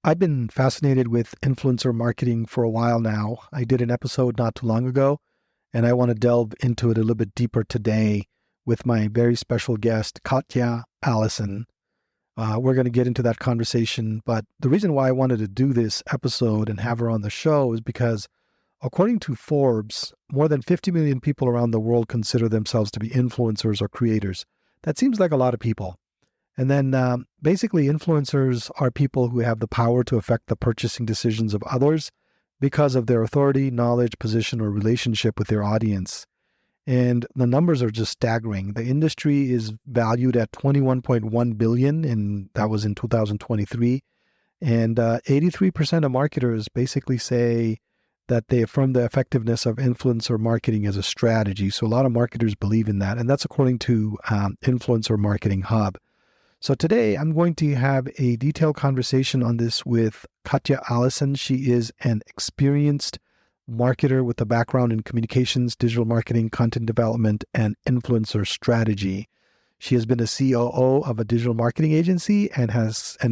I've been fascinated with influencer marketing for a while now. I did an episode not too long ago, and I want to delve into it a little bit deeper today with my very special guest, Katya Allison. We're going to get into that conversation, but the reason why I wanted to do this episode and have her on the show is because, according to Forbes, more than 50 million people around the world consider themselves to be influencers or creators. That seems like a lot of people. And then basically, influencers are people who have the power to affect the purchasing decisions of others because of their authority, knowledge, position, or relationship with their audience. And the numbers are just staggering. The industry is valued at 21.1 billion, and that was in 2023. And 83% of marketers basically say that they affirm the effectiveness of influencer marketing as a strategy. So a lot of marketers believe in that, and that's according to Influencer Marketing Hub. So today I'm going to have a detailed conversation on this with Katya Allison. She is an experienced marketer with a background in communications, digital marketing, content development, and influencer strategy. She has been a COO of a digital marketing agency and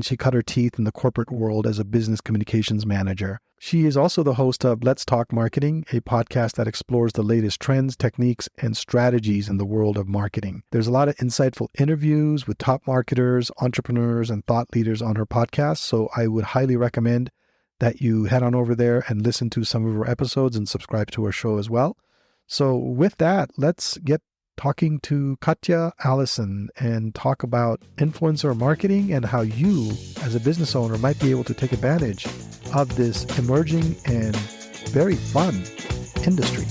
she cut her teeth in the corporate world as a business communications manager. She is also the host of Let's Talk Marketing, a podcast that explores the latest trends, techniques, and strategies in the world of marketing. There's a lot of insightful interviews with top marketers, entrepreneurs, and thought leaders on her podcast, so I would highly recommend that you head on over there and listen to some of her episodes and subscribe to her show as well. So with that, let's get talking to Katya Allison and talk about influencer marketing and how you, as a business owner, might be able to take advantage of this emerging and very fun industry.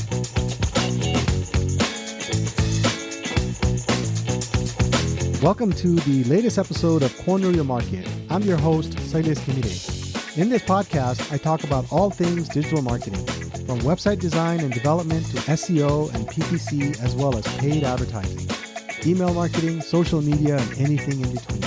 Welcome to the latest episode of Corner Your Market. I'm your host, Sailes Kimide. In this podcast, I talk about all things digital marketing, from website design and development to SEO and PPC, as well as paid advertising, email marketing, social media, and anything in between.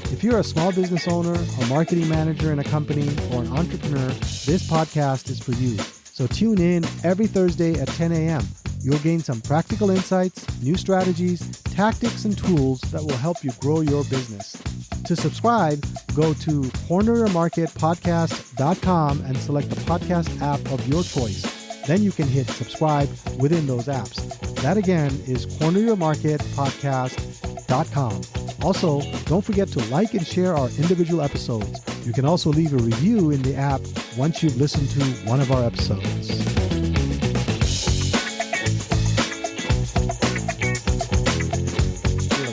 If you're a small business owner, a marketing manager in a company, or an entrepreneur, this podcast is for you. So tune in every Thursday at 10 a.m. You'll gain some practical insights, new strategies, tactics, and tools that will help you grow your business. To subscribe, go to corneryourmarketpodcast.com and select the podcast app of your choice. Then you can hit subscribe within those apps. That again is corneryourmarketpodcast.com. Also, don't forget to like and share our individual episodes. You can also leave a review in the app once you've listened to one of our episodes.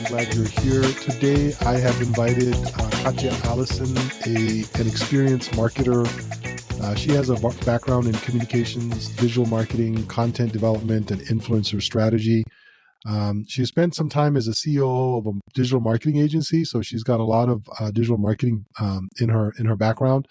Glad you're here. Today, I have invited Katya Allison, an experienced marketer. She has a background in communications, digital marketing, content development, and influencer strategy. She spent some time as a COO of a digital marketing agency, so she's got a lot of digital marketing in her background.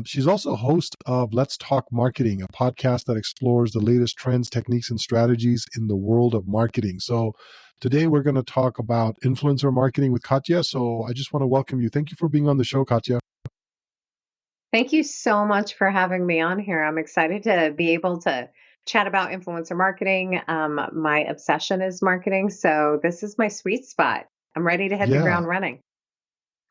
She's also host of Let's Talk Marketing, a podcast that explores the latest trends, techniques, and strategies in the world of marketing. So today we're going to talk about influencer marketing with Katya. So I just want to welcome you. Thank you for being on the show, Katya. Thank you so much for having me on here. I'm excited to be able to chat about influencer marketing. My obsession is marketing, so this is my sweet spot. I'm ready to hit the ground running.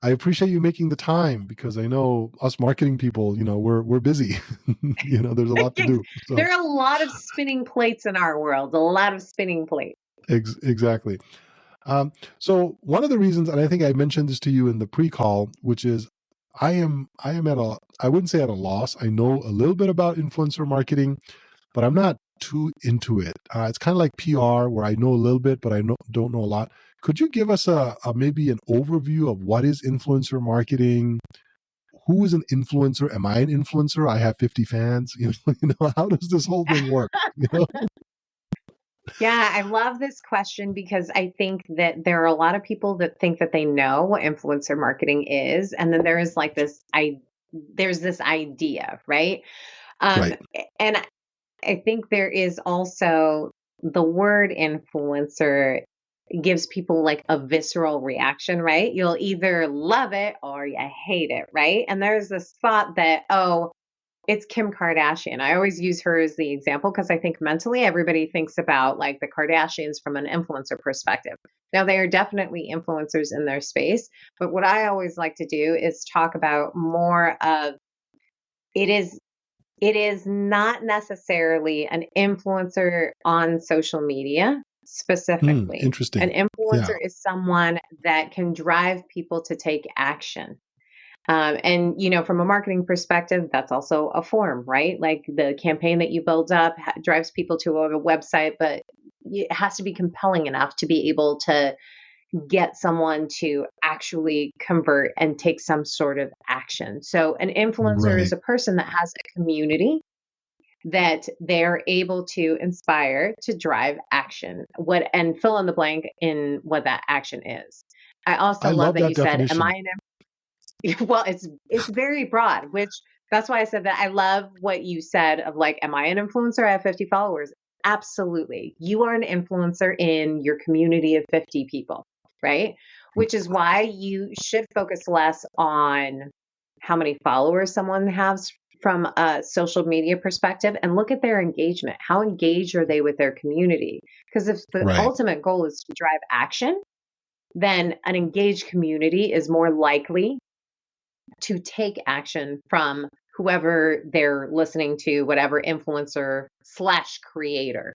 I appreciate you making the time because I know us marketing people, we're busy. There's a lot to do. So. There are a lot of spinning plates in our world, a lot of spinning plates. Exactly. So one of the reasons, and I think I mentioned this to you in the pre-call, which is I am I wouldn't say at a loss. I know a little bit about influencer marketing, but I'm not too into it. It's kind of like PR where I know a little bit, but I don't know a lot. Could you give us a maybe an overview of what is influencer marketing? Who is an influencer? Am I an influencer? I have 50 fans. How does this whole thing work? Yeah, I love this question because I think that there are a lot of people that think that they know what influencer marketing is, and then there is like there's this idea, right? Right. And I think there is also the word influencer gives people like a visceral reaction, right? You'll either love it or you hate it, right? And there's this thought that, it's Kim Kardashian. I always use her as the example because I think mentally everybody thinks about like the Kardashians from an influencer perspective. Now, they are definitely influencers in their space, but what I always like to do is talk about more of it is it is not necessarily an influencer on social media specifically. An Interesting. Yeah. influencer is someone that can drive people to take action. And, from a marketing perspective, that's also a form, right? Like the campaign that you build up drives people to a website, but it has to be compelling enough to be able to get someone to actually convert and take some sort of action. So an influencer is Right. a person that has a community that they're able to inspire to drive action. What and fill in the blank in what that action is. I also I love love that that you said, "Am I definition. an?" Well, it's very broad, which that's why I said that. I love what you said of like, "Am I an influencer? I have 50 followers." Absolutely, you are an influencer in your community of 50 people, right? Which is why you should focus less on how many followers someone has from a social media perspective and look at their engagement. How engaged are they with their community? Because if the Right. ultimate goal is to drive action, then an engaged community is more likely to take action from whoever they're listening to, whatever influencer slash creator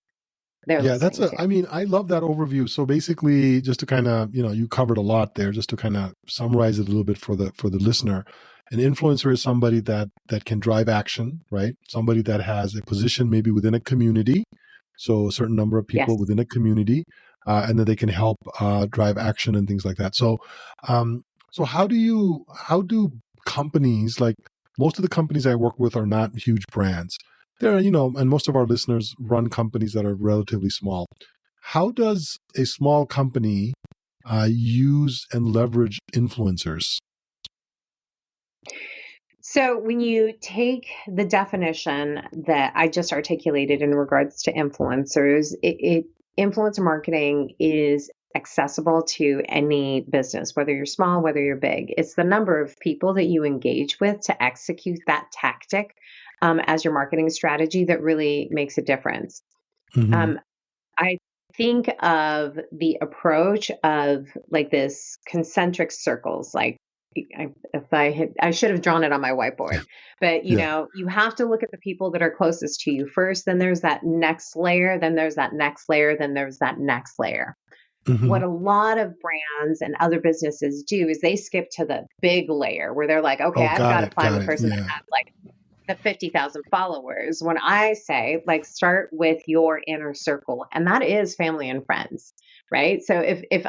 they're Yeah, listening to. I mean, I love that overview. So basically, just to kind of, you covered a lot there, just to kind of summarize it a little bit for the listener. An influencer is somebody that can drive action, right? Somebody that has a position maybe within a community, so a certain number of people Yes. within a community, and then they can help drive action and things like that. Um, so how do companies, like most of the companies I work with are not huge brands. There are, and most of our listeners run companies that are relatively small. How does a small company use and leverage influencers? So when you take the definition that I just articulated in regards to influencers, influencer marketing is accessible to any business, whether you're small, whether you're big. It's the number of people that you engage with to execute that tactic as your marketing strategy that really makes a difference. Hmm. Um, I think of the approach of like this concentric circles, like I should have drawn it on my whiteboard, but Yeah. you have to look at the people that are closest to you first. Then there's that next layer. Then there's that next layer. Then there's that next layer. Hmm. What a lot of brands and other businesses do is they skip to the big layer where they're like, okay, Oh, I've got to find got the it. person that Yeah. has like the 50,000 followers. When I say like start with your inner circle, and that is family and friends, right? So if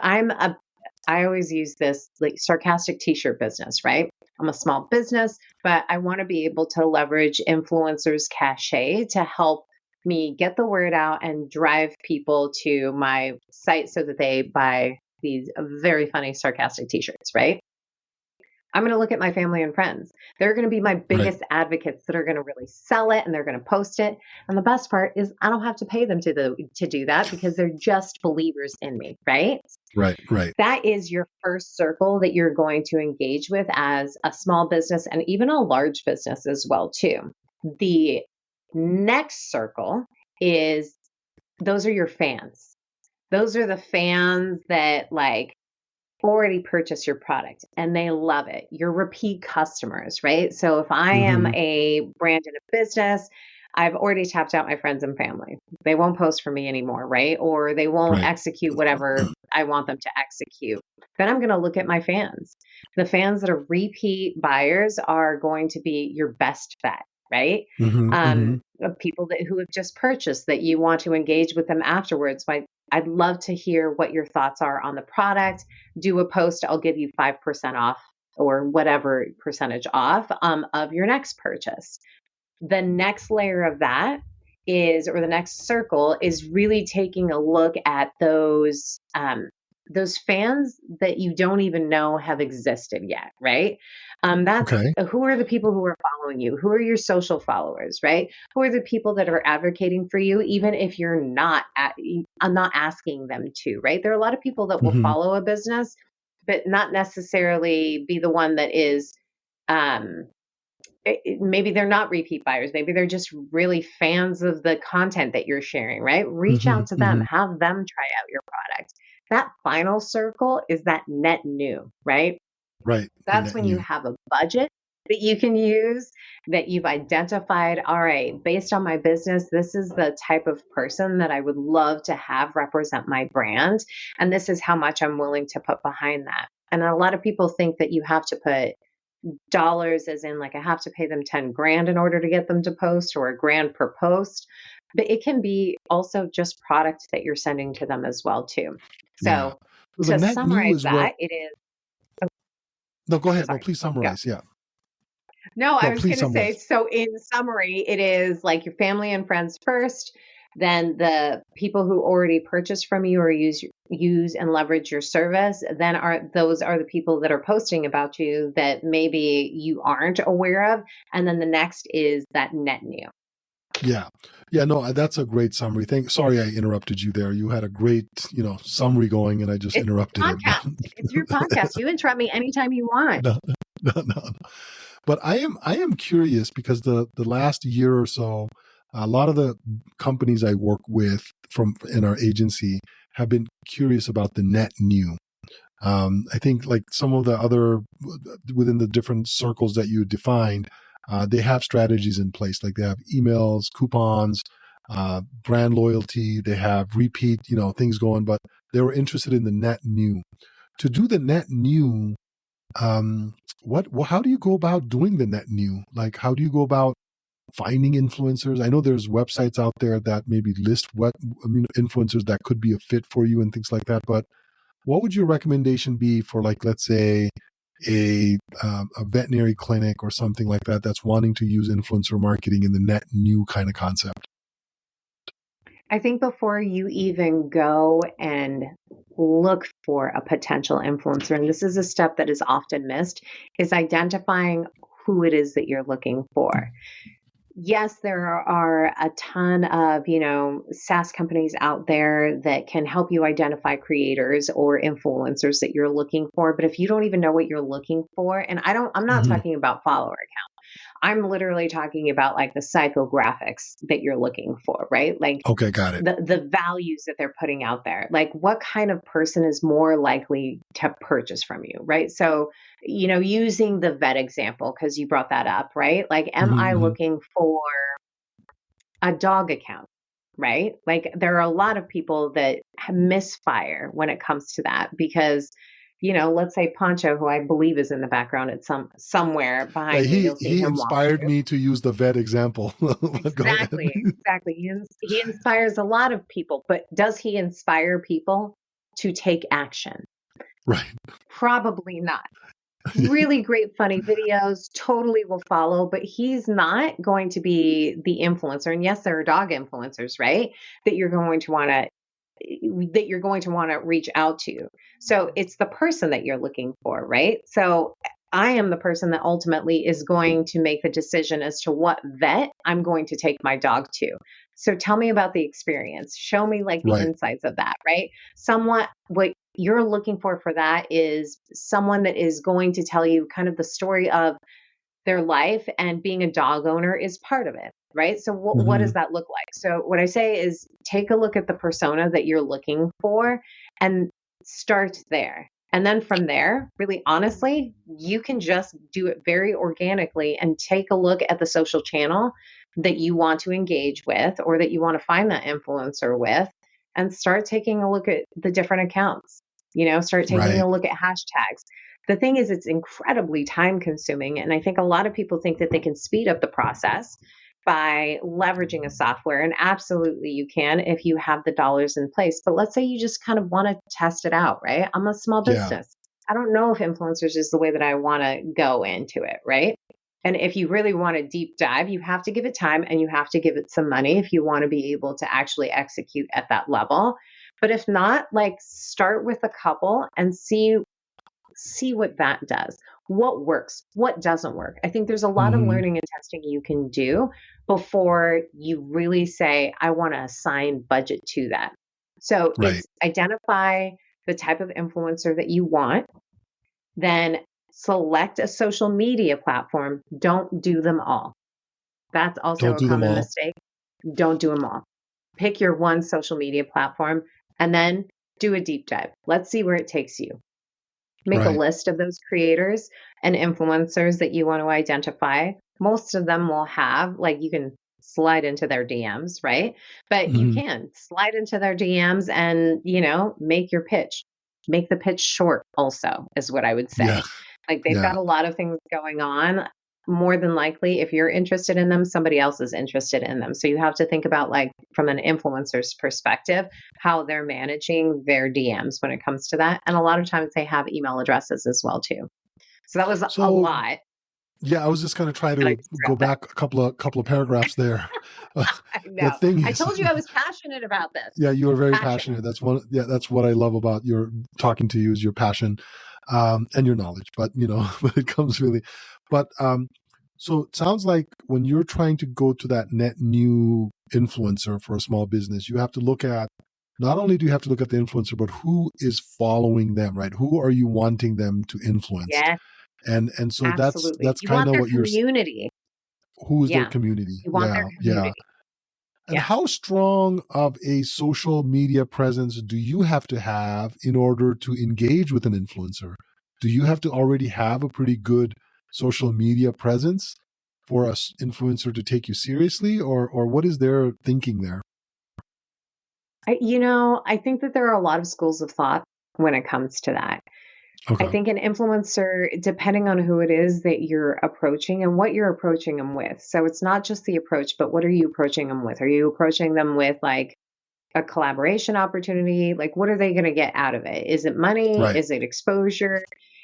I always use this like sarcastic t-shirt business, right? I'm a small business, but I want to be able to leverage influencers cachet to help me get the word out and drive people to my site so that they buy these very funny sarcastic t-shirts, right? I'm going to look at my family and friends. They're going to be my Right. biggest advocates that are going to really sell it and they're going to post it. And the best part is I don't have to pay them to do that because they're just believers in me, right? Right. Right. That is your first circle that you're going to engage with as a small business and even a large business as well too. The next circle is those are your fans. Those are the fans that like already purchased your product and they love it. Your repeat customers, right? So if I am Hmm. a brand in a business, I've already tapped out my friends and family. They won't post for me anymore, right? Or they won't Right. execute whatever I want them to execute. Then I'm going to look at my fans. The fans that are repeat buyers are going to be your best bet, right? Hmm. Hmm. Of people who have just purchased that you want to engage with them afterwards. I'd love to hear what your thoughts are on the product. Do a post, I'll give you 5% off or whatever percentage off of your next purchase. The next layer of that is, or the next circle is really taking a look at those fans that you don't even know have existed yet, right? That's Okay. who are the people who are following you? Who are your social followers, right? Who are the people that are advocating for you, even if you're I'm not asking them to, right? There are a lot of people that will Hmm. follow a business, but not necessarily be the one that is um, maybe they're not repeat buyers. Maybe they're just really fans of the content that you're sharing, right? Reach Hmm. out to them, Hmm. have them try out your product. That final circle is that net new, right? Right. The That's net when you new. have a budget that you can use, that you've identified, all right, based on my business, this is the type of person that I would love to have represent my brand. And this is how much I'm willing to put behind that. And a lot of people think that you have to put dollars, as in like I have to pay them 10 grand in order to get them to post, or a grand per post. But it can be also just product that you're sending to them as well too. Yeah. So So the to net new summarize is what, that, it is, oh, no, go ahead. No, sorry, please go. summarize. Yeah. No, I No, was please going to say, summarize. so in summary, it is like your family and friends first, then the people who already purchase from you or use and leverage your service, then are the people that are posting about you that maybe you aren't aware of, and then the next is that net new. Yeah. Yeah, no, that's a great summary. Sorry I interrupted you there. You had a great, summary going and I just It's interrupted your it. podcast. It's your podcast. You interrupt me anytime you want. No, no, no, no. But I am curious because the last year or so, a lot of the companies I work with from in our agency have been curious about the net new. I think like some of the other within the different circles that you defined, they have strategies in place. Like they have emails, coupons, brand loyalty. They have repeat, things going. But they were interested in the net new. To do the net new, how do you go about doing the net new? Like, how do you go about finding influencers? I know there's websites out there that maybe list influencers that could be a fit for you and things like that. But what would your recommendation be for, like, let's say a veterinary clinic or something like that that's wanting to use influencer marketing in the net new kind of concept? I think before you even go and look for a potential influencer, and this is a step that is often missed, is identifying who it is that you're looking for. Yes, there are a ton of, SaaS companies out there that can help you identify creators or influencers that you're looking for. But if you don't even know what you're looking for, and I'm not Hmm. talking about follower count. I'm literally talking about like the psychographics that you're looking for, right? Like Okay, got it. the values that they're putting out there. Like what kind of person is more likely to purchase from you, right? So, using the vet example, because you brought that up, right? Like, am I Hmm. looking for a dog account? Right? Like there are a lot of people that misfire when it comes to that because let's say Poncho, who I believe is in the background at somewhere Yeah, behind me, he you'll see he him walking inspired through. me to use the vet example. But go ahead. Exactly. He inspires a lot of people, but does he inspire people to take action? Right. Probably not. Really great, funny videos, totally will follow, but he's not going to be the influencer. And yes, there are dog influencers, right? That you're going to want to reach out to. So it's the person that you're looking for, right? So I am the person that ultimately is going to make the decision as to what vet I'm going to take my dog to. So tell me about the experience. Show me like the Right. insights of that, right? Somewhat what you're looking for that is someone that is going to tell you kind of the story of their life, and being a dog owner is part of it, right? So what does Hmm. that look like? So what I say is take a look at the persona that you're looking for and start there. And then from there, really honestly, you can just do it very organically and take a look at the social channel that you want to engage with or that you want to find that influencer with, and start taking a look at the different accounts. Start taking Right. a look at hashtags. The thing is, it's incredibly time consuming. And I think a lot of people think that they can speed up the process by leveraging a software. And absolutely you can if you have the dollars in place. But let's say you just kind of want to test it out, right? I'm a small Yeah. business. I don't know if influencers is the way that I want to go into it, right? And if you really want to deep dive, you have to give it time and you have to give it some money if you want to be able to actually execute at that level. But if not, like start with a couple and see what that does. What works? What doesn't work? I think there's a lot of Hmm. learning and testing you can do before you really say, I want to assign budget to that. So Right. it's identify the type of influencer that you want, then select a social media platform. Don't do them all. That's also Don't a do them common all. mistake. Don't do them all. Pick your one social media platform and then do a deep dive. Let's see where it takes you. Make a Right. list of those creators and influencers that you want to identify. Most of them will have, like, you can slide into their DMs, right? But you Hmm. can slide into their DMs and, make your pitch. Make the pitch short, also, is what I would Yeah. say. Like, they've Yeah. got a lot of things going on. More than likely, if you're interested in them, somebody else is interested in them. So you have to think about, like, from an influencer's perspective, how they're managing their DMs when it comes to that. And a lot of times they have email addresses as well too. So that was a So lot yeah, I was just going to try that I to just go wrapped up. back a couple of paragraphs there. Uh, I the know. thing I is, told you I was passionate about this. yeah, you are very Passionate. passionate. That's one. Yeah, that's what I love about your talking to you is your passion, and your knowledge. But when it comes really, but so it sounds like when you're trying to go to that net new influencer for a small business, you have to look at not only do you have to look at the influencer, but who is following them, right? Who are you wanting them to influence? Yes, And so that's absolutely. that's You kind want of their what you're community. who is their Yeah. community. You want their Yeah, yeah. community. And Yeah. how strong of a social media presence do you have to have in order to engage with an influencer? Do you have to already have a pretty good social media presence for a influencer to take you seriously, or what is their thinking there? I think that there are a lot of schools of thought when it comes to that. I Okay. think an influencer, depending on who it is that you're approaching and what you're approaching them with. So it's not just the approach, but what are you approaching them with? Are you approaching them with, like, a collaboration opportunity? Like, what are they going to get out of it? Is it money? Right. Is it exposure?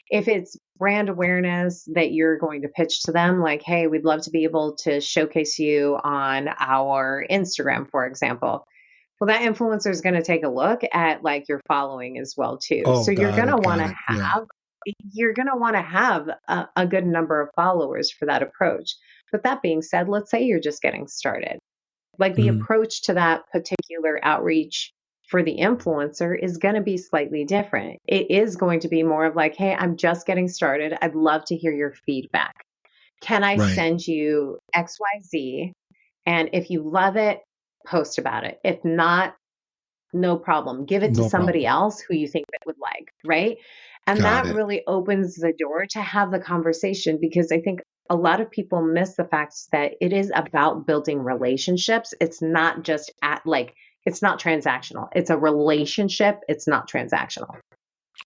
If it's brand awareness that you're going to pitch to them, like, hey, we'd love to be able to showcase you on our Instagram, for example. Well, that influencer is going to take a look at, like, your following as well too. Oh, So you're got going to it. want Got to it. Yeah. have you're going to want to have a good number of followers for that approach. But that being said, let's say you're just getting started. Like, the Mhm. approach to that particular outreach for the influencer is going to be slightly different. It is going to be more of like, hey, I'm just getting started. I'd love to hear your feedback. Can I Right. send you XYZ? And if you love it, post about it. If not, no problem. Give it to No somebody problem. else who you think that would like, right? And Got that it. really opens the door to have the conversation, because I think a lot of people miss the fact that it is about building relationships. It's not just it's not transactional. It's a relationship. It's not transactional.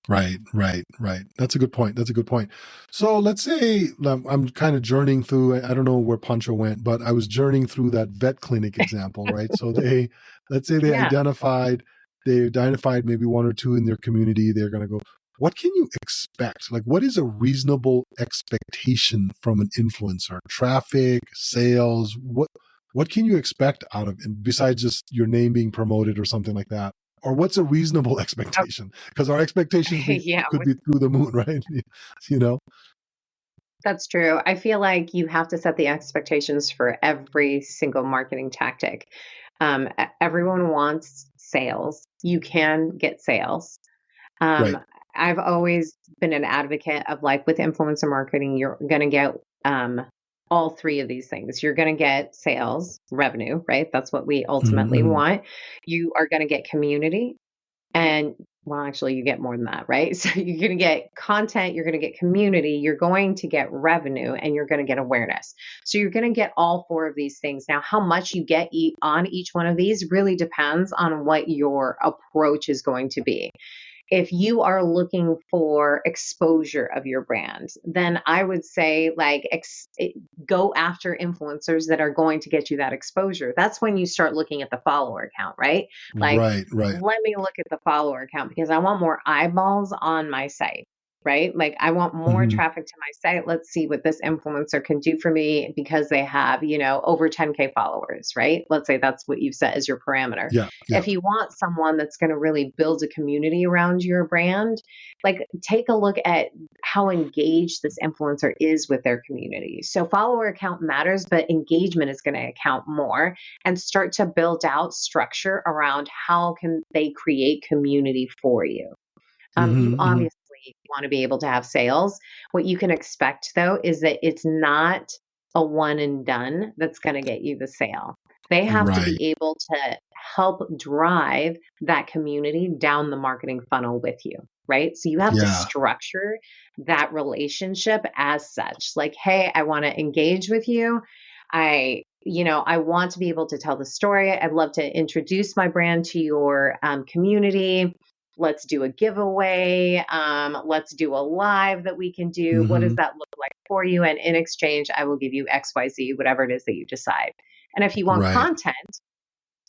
Right, right, right. That's a good point. That's a good point. So let's say I'm kind of journeying through, I don't know where Pancho went, but I was journeying through that vet clinic example, right? So let's say Yeah. they identified maybe one or two in their community. They're going to go, what can you expect? Like, what is a reasonable expectation from an influencer? Traffic, sales, what can you expect out of it besides just your name being promoted or something like that? Or what's a reasonable expectation? Because our expectations Yeah, could be through the moon, right? you know? that's true. I feel like you have to set the expectations for every single marketing tactic. Everyone wants sales. You can get sales. Right. Um, I've always been an advocate of, like, with influencer marketing, you're going to get all three of these things. You're going to get sales, revenue, right? That's what we ultimately Mm-hmm. want. You are going to get community, and, well, actually, you get more than that, right? So you're going to get content, you're going to get community, you're going to get revenue, and you're going to get awareness. So you're going to get all four of these things. Now, how much you get on each one of these really depends on what your approach is going to be. If you are looking for exposure of your brand, then I would say, like, go after influencers that are going to get you that exposure. That's when you start looking at the follower count, right? Like, Right, right. let me look at the follower count because I want more eyeballs on my site. Right? Like, I want more Mm-hmm. traffic to my site. Let's see what this influencer can do for me because they have, over 10K followers, right? Let's say that's what you've set as your parameter. Yeah, yeah. If you want someone that's going to really build a community around your brand, like, take a look at how engaged this influencer is with their community. So follower count matters, but engagement is going to account more, and start to build out structure around how can they create community for you. You Mm-hmm, mm-hmm. obviously want to be able to have sales. What you can expect though is that it's not a one and done that's going to get you the sale. They have to Right. be able to help drive that community down the marketing funnel with you, right? So you have to Yeah. structure that relationship as such. Like, hey, I want to engage with you. I want to be able to tell the story. I'd love to introduce my brand to your community. Let's do a giveaway. Let's do a live that we can do. What does Hmm. that look like for you? And in exchange, I will give you XYZ, whatever it is that you decide. And if you want Right. content,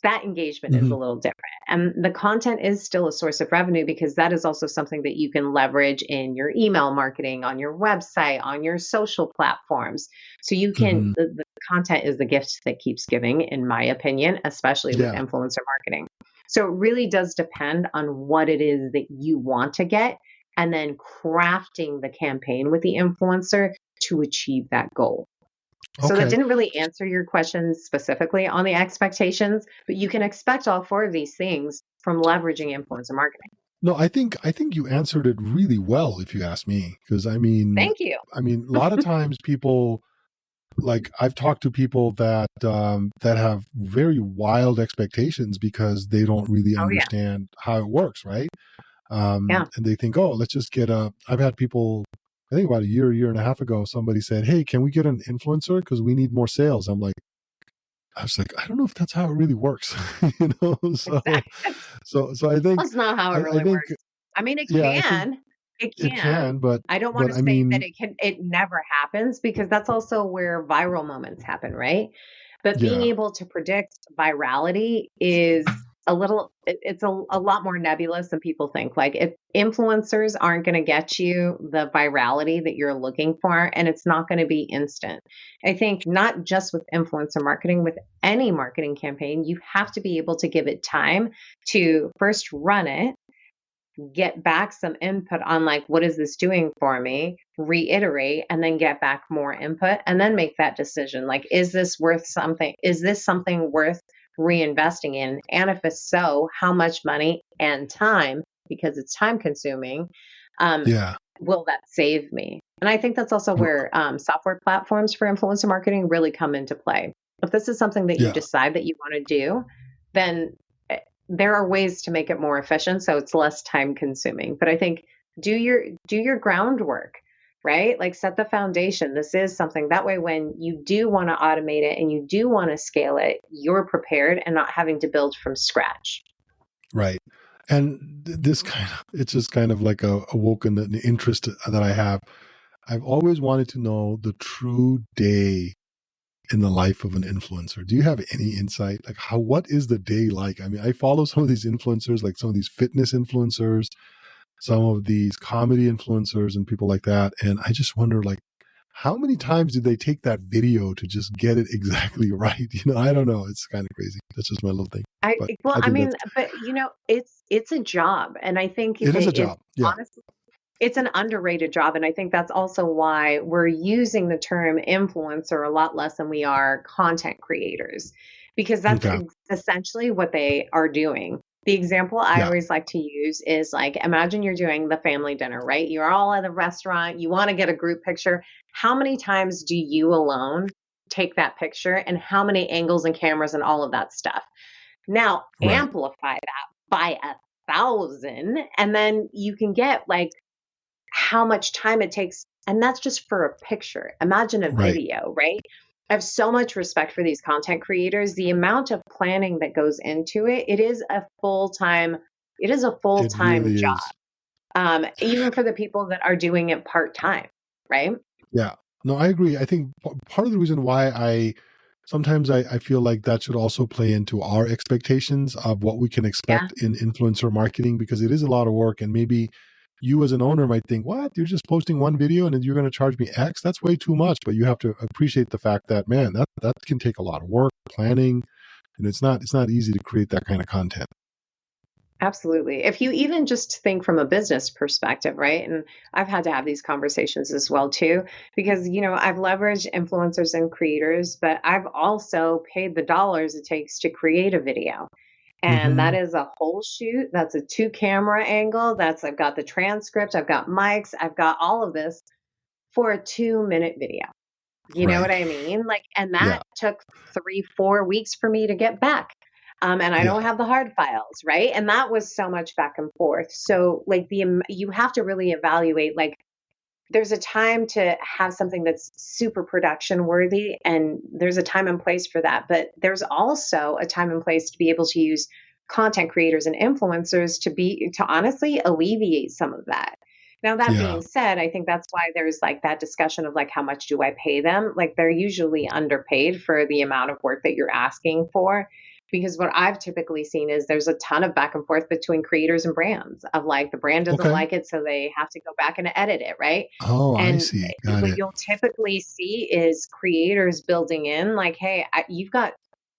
that engagement is Hmm. a little different. And the content is still a source of revenue because that is also something that you can leverage in your email marketing, on your website, on your social platforms. So Hmm. the content is the gift that keeps giving, in my opinion, especially with Yeah. influencer marketing. So it really does depend on what it is that you want to get and then crafting the campaign with the influencer to achieve that goal. So that Okay. didn't really answer your question specifically on the expectations, but you can expect all four of these things from leveraging influencer marketing. No, I think you answered it really well, if you ask me. Because Thank you. a lot of times people, like, I've talked to people that that have very wild expectations because they don't really Oh yeah. understand how it works, right? Yeah. And they think, oh, let's just get a. I've had people. I think about a year and a half ago, somebody said, "Hey, can we get an influencer because we need more sales?" I was like, I don't know if that's how it really works, you know. Exactly. So I think, That's not how it I really think, works. I mean, it yeah, I think can. It it can. can, I don't want but to I say that mean, it never happens because that's also where viral moments happen, right? But being yeah, able to predict virality is it's a lot more nebulous than people think. Like if influencers aren't going to get you the virality that you're looking for, and it's not going to be instant. I think not just with influencer marketing, with any marketing campaign, you have to be able to give it time to first run it, get back some input on like, what is this doing for me? Reiterate, and then get back more input, and then make that decision. Like, is this worth something? Is this something worth reinvesting in? And if it's so, how much money and time, because it's time consuming, um, yeah, will that save me? And I think that's also r- where software platforms for influencer marketing really come into play. If this is something that you yeah, decide that you want to do, then there are ways to make it more efficient so it's less time consuming. But I think do your groundwork, right? Like set the foundation. This is something that way when you do want to automate it and you do want to scale it, you're prepared and not having to build from scratch. right. And this kind of, it's just kind of like a awoken an interest that I have. I've always wanted to know the true day in the life of an influencer. Do you have any insight? Like, what is the day like? I mean, I follow some of these influencers, like some of these fitness influencers, some of these comedy influencers and people like that. And I just wonder, like, how many times did they take that video to just get it exactly right? I don't know. It's kind of crazy. That's just my little thing. I But well, I I think mean, that's, but it's a job, and I think it is a it's job. Yeah. honestly it's an underrated job, and I think that's also why we're using the term influencer a lot less than we are content creators, because that's Okay. essentially what they are doing. The example I Yeah. always like to use is like, imagine you're doing the family dinner, right? You're all at a restaurant, you want to get a group picture. How many times do you alone take that picture, and how many angles and cameras and all of that stuff? Now, Right. amplify that by 1,000, and then you can get like how much time it takes. And that's just for a picture. Imagine a Right. video, right? I have so much respect for these content creators. The amount of planning that goes into it, it is a It full-time really job. is. Even for the people that are doing it part-time, right? Yeah. No, I agree. I think part of the reason why sometimes I feel like that should also play into our expectations of what we can Yeah. expect in influencer marketing, because it is a lot of work. And maybe you as an owner might think, what? You're just posting one video and then you're going to charge me X? That's way too much. But you have to appreciate the fact that, man, that can take a lot of work, planning, and it's not easy to create that kind of content. Absolutely. If you even just think from a business perspective, right? And I've had to have these conversations as well too, because I've leveraged influencers and creators, but I've also paid the dollars it takes to create a video. And that is a whole shoot. That's a 2-camera angle. I've got the transcript, I've got mics, I've got all of this for a 2-minute video. You know Right. what I mean? Like, and Yeah. that took 3-4 weeks for me to get back. And I don't have the hard files, right? And that was so much back and forth. So like you have to really evaluate, like, there's a time to have something that's super production worthy, and there's a time and place for that. But there's also a time and place to be able to use content creators and influencers to honestly alleviate some of that. Now, that being said, I think that's why there's like that discussion of like, how much do I pay them? Like, they're usually underpaid for the amount of work that you're asking for. Because what I've typically seen is there's a ton of back and forth between creators and brands of like, the brand doesn't like it, so they have to go back and edit it, right? Oh, And I see. Got what it. you'll typically see is creators building in like, hey, you've got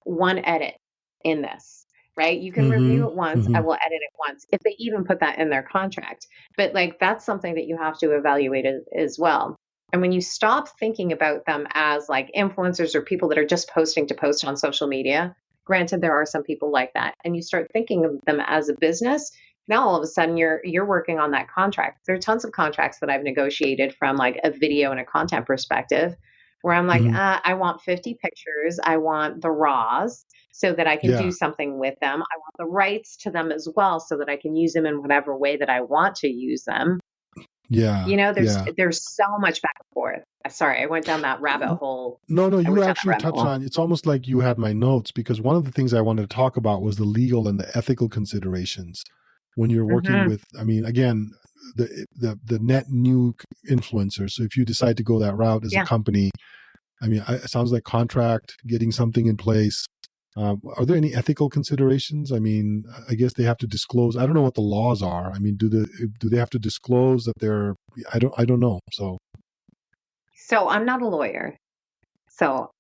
one edit in this, right? You can review it once. I will edit it once, if they even put that in their contract. But like, that's something that you have to evaluate as well. And when you stop thinking about them as like influencers or people that are just posting to post on social media, granted, there are some people like that, and you start thinking of them as a business, now all of a sudden you're working on that contract. There are tons of contracts that I've negotiated from like a video and a content perspective where I'm like, I want 50 pictures. I want the raws so that I can do something with them. I want the rights to them as well so that I can use them in whatever way that I want to use them. Yeah. You know, there's so much back and forth. Sorry, I went down that rabbit hole. No, you actually touched on, it's almost like you had my notes, because one of the things I wanted to talk about was the legal and the ethical considerations when you're working with, I mean, again, the net new influencer. So if you decide to go that route as a company, I mean, it sounds like contract, getting something in place. Are there any ethical considerations? I mean, I guess they have to disclose. I don't know what the laws are. I mean, do they have to disclose that they're? I don't know. So I'm not a lawyer. So,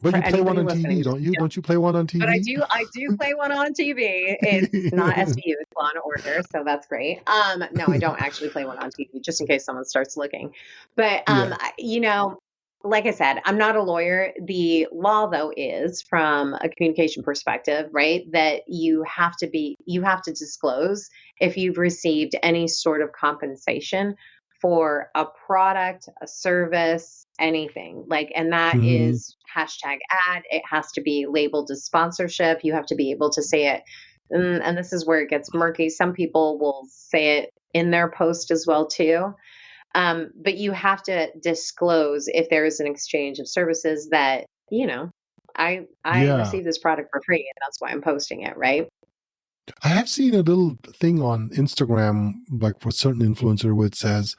but you play one on TV, don't you? Don't you play one on TV? But I do play one on TV. It's not SVU, it's Law and Order, so that's great. No, I don't actually play one on TV, just in case someone starts looking. But you know, like I said, I'm not a lawyer. The law, though, is from a communication perspective, right? That you have to disclose if you've received any sort of compensation for a product, a service, anything like, and that is hashtag ad. It has to be labeled as sponsorship. You have to be able to say it. And this is where it gets murky. Some people will say it in their post as well, too. But you have to disclose if there is an exchange of services that, you know, I received this product for free, and that's why I'm posting it, right? I have seen a little thing on Instagram, like for certain influencer, where it says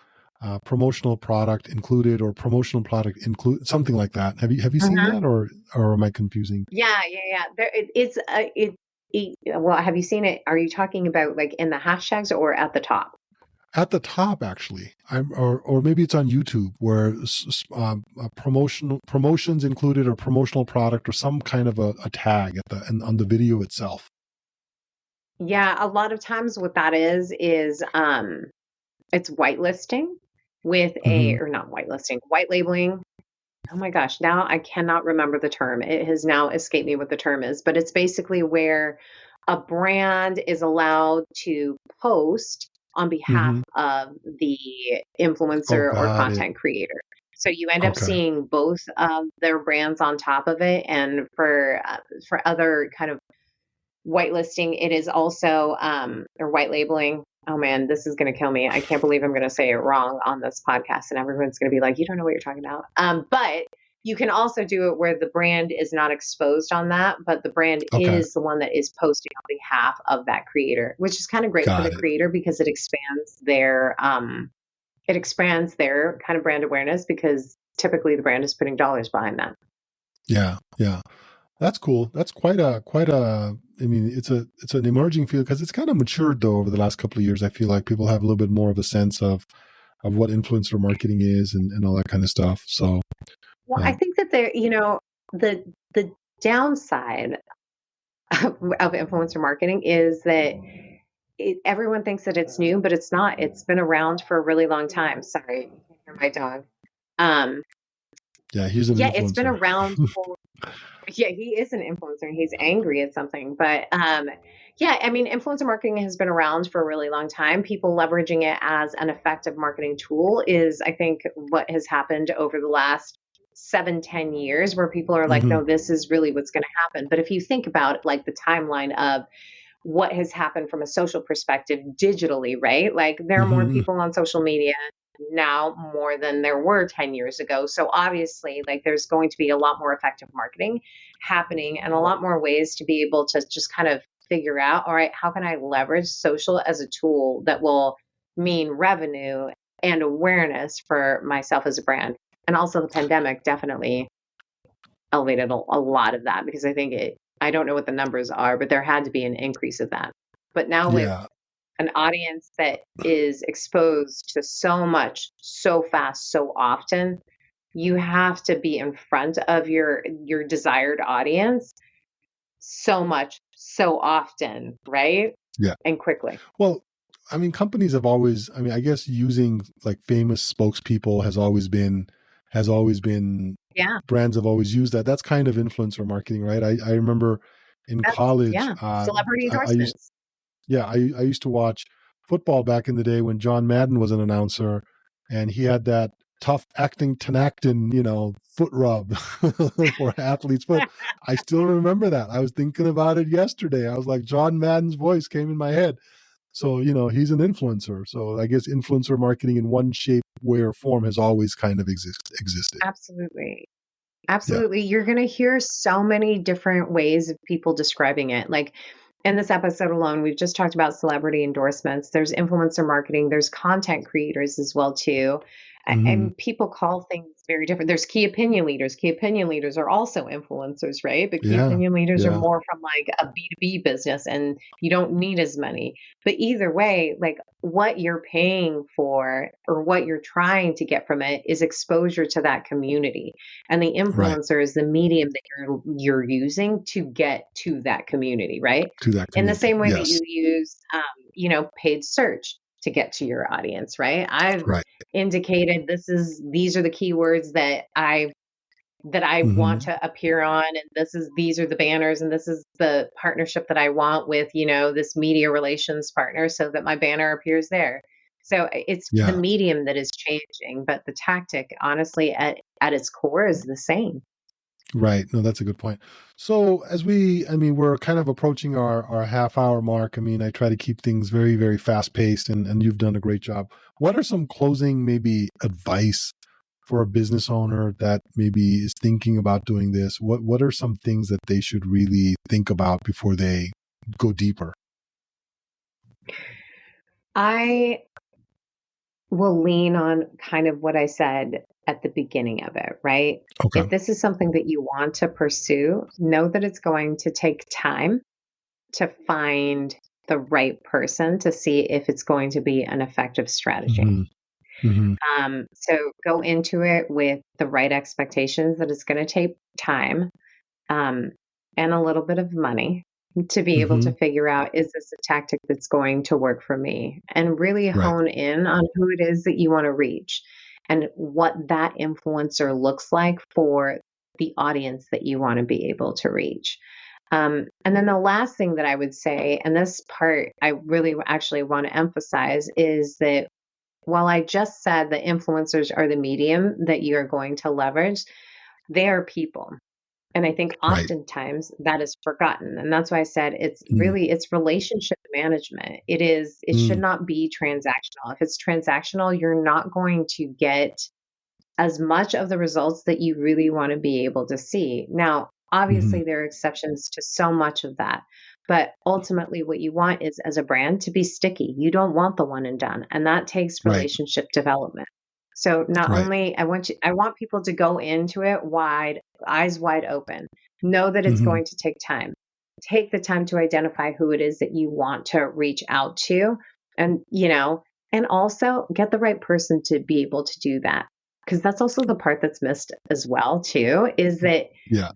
promotional product included or promotional product include, something like that. Have you seen that, or am I confusing? Yeah. Well, have you seen it? Are you talking about like in the hashtags or at the top? At the top, actually, or maybe it's on YouTube where promotions included or promotional product or some kind of a tag on the video itself. Yeah, a lot of times what that is it's whitelisting with white labeling. Oh my gosh, now I cannot remember the term. It has now escaped me what the term is, but it's basically where a brand is allowed to post on behalf of the influencer or content creator. So you end up seeing both of their brands on top of it. And for other kind of whitelisting, it is also, or white labeling. Oh man, this is going to kill me. I can't believe I'm going to say it wrong on this podcast, and everyone's going to be like, you don't know what you're talking about. But you can also do it where the brand is not exposed on that, but the brand is the one that is posting on behalf of that creator, which is kind of great for the creator because it expands their kind of brand awareness, because typically the brand is putting dollars behind that. Yeah. That's cool. That's quite a. I mean, it's an emerging field because it's kind of matured though over the last couple of years. I feel like people have a little bit more of a sense of what influencer marketing is and all that kind of stuff. So, well, I think that there, the downside of influencer marketing is that everyone thinks that it's new, but it's not. It's been around for a really long time. Sorry, you can hear my dog. Yeah, he's an influencer. It's been around for Yeah, he is an influencer. He's angry at something, but yeah, I mean, influencer marketing has been around for a really long time. People leveraging it as an effective marketing tool is, I think, what has happened over the last 7, 10 years, where people are like, Hmm. no, this is really what's going to happen. But if you think about like the timeline of what has happened from a social perspective digitally, right? Like there are more Hmm. people on social media now more than there were 10 years ago. So obviously, like there's going to be a lot more effective marketing happening and a lot more ways to be able to just kind of figure out, all right, how can I leverage social as a tool that will mean revenue and awareness for myself as a brand? And also the pandemic definitely elevated a lot of that because I think I don't know what the numbers are, but there had to be an increase of that. But now with Yeah. an audience that is exposed to so much, so fast, so often, you have to be in front of your desired audience so much, so often, right? Yeah. And quickly. Well, I mean, companies have always, I mean, I guess using like famous spokespeople has always been, Yeah, brands have always used that. That's kind of influencer marketing, right? I remember in college, yeah. Celebrity I used, endorsements. yeah, I used to watch football back in the day when John Madden was an announcer, and he had that tough acting Tenactin, foot rub for athlete's foot. I still remember that. I was thinking about it yesterday. I was like, John Madden's voice came in my head. So, he's an influencer. So I guess influencer marketing in one shape, way, or form has always kind of existed. Absolutely. Yeah. Absolutely. You're going to hear so many different ways of people describing it. Like in this episode alone, we've just talked about celebrity endorsements. There's influencer marketing, there's content creators as well too. Hmm. And people call things very different. There's key opinion leaders. Key opinion leaders are also influencers, right? But key Yeah. opinion leaders are Yeah. more from like a B2B business and you don't need as many. But either way, like what you're paying for or what you're trying to get from it is exposure to that community, and the Right. influencer is the medium that you're using to get to that community, right? To that In the community. same way that you Yes. use paid search to get to your audience, right? I've Right. indicated these are the keywords that I want Hmm. to appear on, and these are the banners, and this is the partnership that I want with this media relations partner so that my banner appears there. So it's the Yeah. medium that is changing, but the tactic honestly at its core is the same. Right. No, that's a good point. So I mean, we're kind of approaching our half hour mark. I mean, I try to keep things very, very fast paced, and you've done a great job. What are some closing maybe advice for a business owner that maybe is thinking about doing this? What are some things that they should really think about before they go deeper? I will lean on kind of what I said at the beginning of it, right? Okay. If this is something that you want to pursue, know that it's going to take time to find the right person to see if it's going to be an effective strategy. Hmm. Hmm. So go into it with the right expectations that it's going to take time, um, and a little bit of money to be able Hmm. to figure out, is this a tactic that's going to work for me? And really Right. hone in on who it is that you want to reach and what that influencer looks like for the audience that you want to be able to reach. And then the last thing that I would say, and this part I really actually want to emphasize, is that while I just said that influencers are the medium that you're going to leverage, they are people. And I think Right. oftentimes that is forgotten. And that's why I said Mm. it's relationship management. It should Mm. not be transactional. If it's transactional, you're not going to get as much of the results that you really want to be able to see. Now, Hmm. obviously, there are exceptions to so much of that. But ultimately, what you want is as a brand to be sticky. You don't want the one and done. And that takes Right. relationship development. So not Right. only I want people to go into it eyes wide open. Know that it's Hmm. going to take time. Take the time to identify who it is that you want to reach out to, and and also get the right person to be able to do that, because that's also the part that's missed as well too, is that Yeah.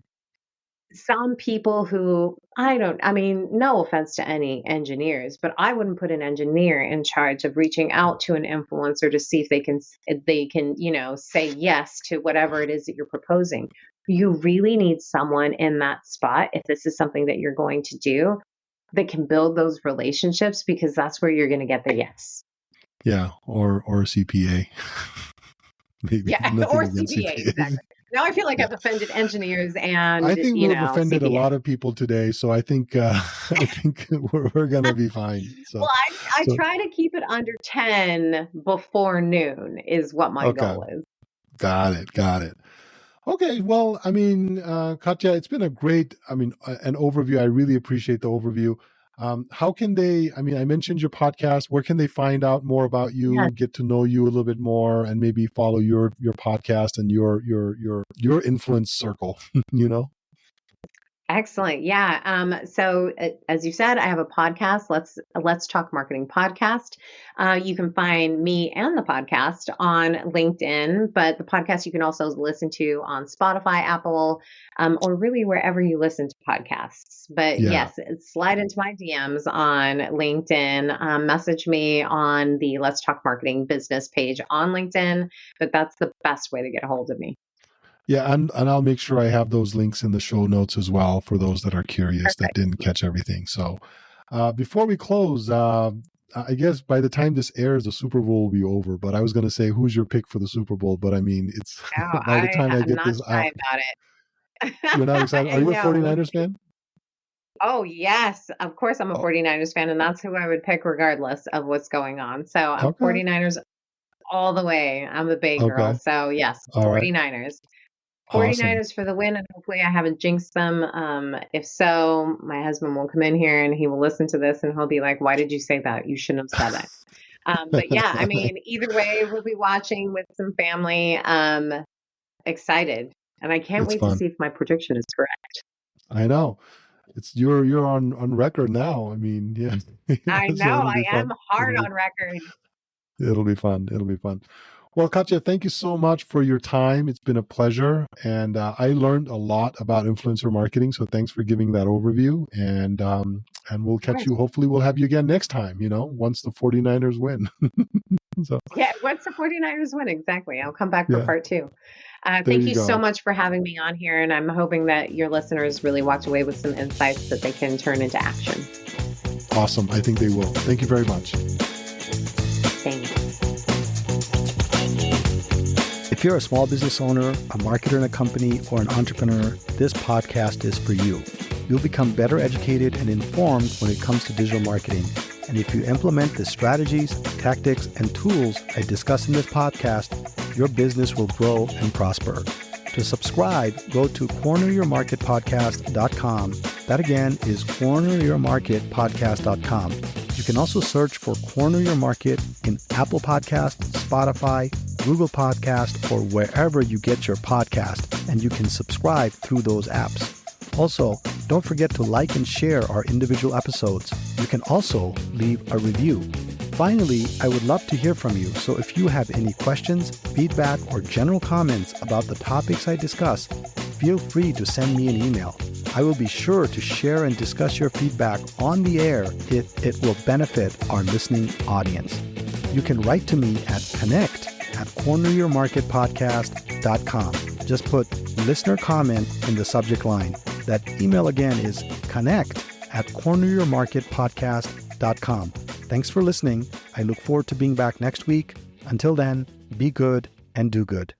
some people who I mean, no offense to any engineers, but I wouldn't put an engineer in charge of reaching out to an influencer to see if they can say yes to whatever it is that you're proposing. you really need someone in that spot, if this is something that you're going to do, that can build those relationships, because that's where you're going to get the yes. Yeah, or a CPA. Maybe Yeah, nothing or against CPA, CPAs. exactly. Now I feel like Yeah. I've offended engineers I and, think we've offended a CPA. lot of people today, so I think I think we're gonna be fine. Well, I So try to keep it under 10 before noon is what my okay, goal is. got it. Okay, well, I mean, Katya, it's been a great, an overview. I really appreciate the overview. How can they? I mean, I mentioned your podcast. Where can they find out more about Yeah. you, get to know you a little bit more, and maybe follow your podcast and your influence circle? You know. Excellent. Yeah. So as you said, I have a podcast. Let's Talk Marketing podcast. You can find me and the podcast on LinkedIn, but the podcast you can also listen to on Spotify, Apple, or really wherever you listen to podcasts. But Yeah. yes, slide into my DMs on LinkedIn. Message me on the Let's Talk Marketing business page on LinkedIn. But that's the best way to get a hold of me. Yeah, and I'll make sure I have those links in the show notes as well for those that are curious that Perfect. didn't catch everything. So, before we close, I guess by the time this airs, the Super Bowl will be over. But I was going to say, who's your pick for the Super Bowl? But I mean, it's Oh, by the time I I'm get not this shy out, about it. you're not excited. Are you a No. 49ers fan? Oh, yes. Of course, I'm a Oh, 49ers fan, and that's who I would pick regardless of what's going on. So I'm okay, 49ers all the way. I'm a Bay girl. okay, So yes, all right, 49ers. awesome. 49ers for the win, and hopefully I haven't jinxed them. If so, my husband will come in here and he will listen to this and he'll be like, "Why did you say that? You shouldn't have said that." But yeah, I mean, either way, we'll be watching with some family. Excited. And I can't It's wait to fun. see if my prediction is correct. I know. It's you're on record now. I mean, yeah. I So know it'll I be am fun. hard on record. It'll be fun. It'll be fun. Well, Katya, thank you so much for your time. It's been a pleasure. And I learned a lot about influencer marketing. So thanks for giving that overview. And we'll Of catch course. you. Hopefully we'll have you again next time, once the 49ers win. So, Yeah, once the 49ers win, exactly. I'll come back for yeah, part 2. there Thank you you so go. much for having me on here, and I'm hoping that your listeners really walked away with some insights that they can turn into action. Awesome. I think they will. Thank you very much. Thanks. If you're a small business owner, a marketer in a company, or an entrepreneur, this podcast is for you. You'll become better educated and informed when it comes to digital marketing. And if you implement the strategies, tactics, and tools I discuss in this podcast, your business will grow and prosper. To subscribe, go to corneryourmarketpodcast.com. That again is corneryourmarketpodcast.com. You can also search for Corner Your Market in Apple Podcasts, Spotify, Google Podcast, or wherever you get your podcast, and you can subscribe through those apps. Also, don't forget to like and share our individual episodes. You can also leave a review. Finally, I would love to hear from you, so if you have any questions, feedback, or general comments about the topics I discuss, feel free to send me an email. I will be sure to share and discuss your feedback on the air if it will benefit our listening audience. You can write to me at connect@corneryourmarketpodcast.com. Just put listener comment in the subject line. That email again is connect@corneryourmarketpodcast.com. Thanks for listening. I look forward to being back next week. Until then, be good and do good.